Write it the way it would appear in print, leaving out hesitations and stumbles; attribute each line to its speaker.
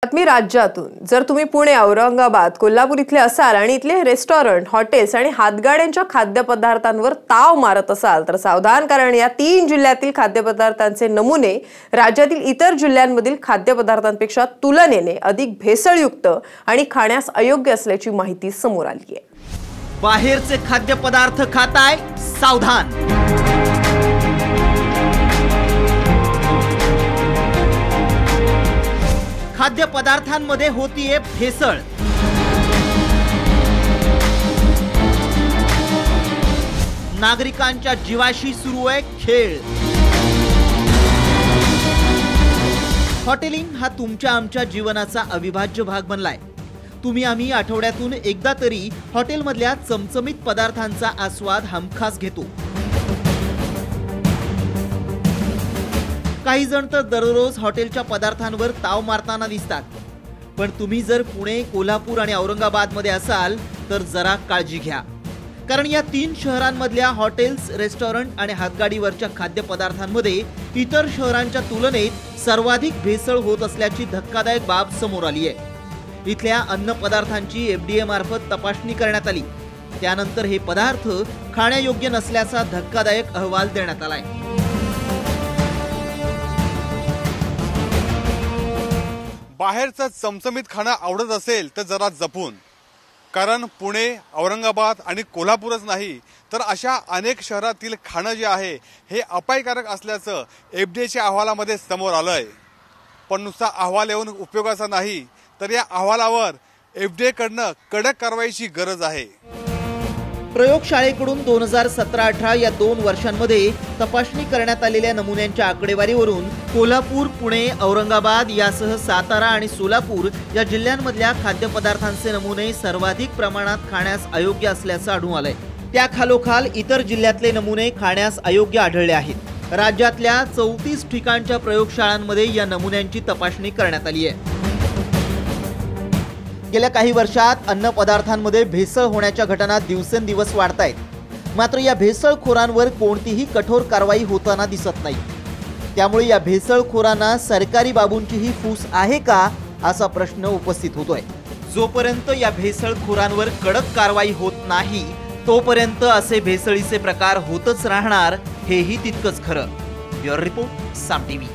Speaker 1: बातमी राज्यातून जर तुम्ही पुणे, औरंगाबाद, कोल्हापूर इथले असाल आणि इथले रेस्टॉरंट, हॉटेल्स आणि हातगाड्यांच्या खाद्यपदार्थांवर ताव मारत असाल तर सावधान, कारण या 3 जिल्ह्यातील खाद्यपदार्थांचे नमुने राज्यातील इतर जिल्ह्यांमधील खाद्यपदार्थांपेक्षा तुलनेने अधिक भेसळयुक्त आणि खाण्यास अयोग्य असल्याची माहिती समोर आली आहे।
Speaker 2: बाहेरचे खाद्यपदार्थ खाताय, सावधान। खाद्यपदार्थांमध्ये होतीये भेसळ। नागरिकांच्या जीवाशी सुरू आहे खेळ। हॉटेलिंग हा तुमच्या आमच्या जीवनाचा अविभाज्य भाग बनलाय। तुम्ही आम्ही आठवड्यातून एकदा तरी हॉटेलमधल्या चमचमीत पदार्थांचा आस्वाद हमखास घेतो। काही जण तर दररोज हॉटेलच्या पदार्थांवर ताव मारताना दिसतात, पण तुम्ही जर पुणे, कोल्हापूर आणि औरंगाबाद मध्ये असाल तर जरा काळजी घ्या, कारण या 3 शहरांमधल्या हॉटेल्स, रेस्टॉरंट आणि हातगाडीवरच्या खाद्यपदार्थांमध्ये इतर शहरांच्या तुलनेत सर्वाधिक भेसळ होत असल्याची धक्कादायक बाब समोर आली आहे। इथल्या अन्न पदार्थांची FDA मार्फत तपासणी करण्यात आली, त्यानंतर हे पदार्थ खाण्यायोग्य नसल्याचा धक्कादायक अहवाल देण्यात आलाय।
Speaker 3: बाहेरचं चमचमीत खाणं आवडत असेल तर जरा जपून, कारण पुणे, औरंगाबाद आणि कोल्हापूरच नाही तर अशा अनेक शहरातील खाणं जे आहे हे अपायकारक असल्याचं FDAच्या अहवालामध्ये समोर आलंय। पण नुसता अहवाल येऊन उपयोगाचा नाही, तर या अहवालावर FDA कडनं कडक कारवाईची गरज आहे।
Speaker 2: प्रयोगशाळेकडून 2017-18 या 2 वर्षांमध्ये तपासणी करण्यात आलेल्या नमुन्यांच्या आकडेवारीवरून कोल्हापूर, पुणे, औरंगाबाद यासह सातारा आणि सोलापूर या जिल्ह्यांमधल्या खाद्यपदार्थांचे नमुने सर्वाधिक प्रमाणात खाण्यास अयोग्य असल्याचं आढळून आलंय। त्या खालोखाल इतर जिल्ह्यातले नमुने खाण्यास अयोग्य आढळले आहेत। राज्यातल्या 34 ठिकाणच्या प्रयोगशाळांमध्ये या नमुन्यांची तपासणी करण्यात आली आहे। गेल्या काही वर्षात अन्न पदार्थांमध्ये भेसळ होण्याच्या घटना दिवसेंदिवस वाढत आहेत, मात्र या भेसळखोरांवर कोणतीही कठोर कारवाई होताना दिसत नाही। त्यामुळे या भेसळखोरांना सरकारी बाबूंचीही फूस आहे का असा प्रश्न उपस्थित होतोय। जोपर्यंत या भेसळखोरांवर कडक कारवाई होत नाही तोपर्यंत असे भेसळीचे प्रकार होतच राहणार, हेही तितकंच खरं। ब्युरो रिपोर्ट, साम टीव्ही।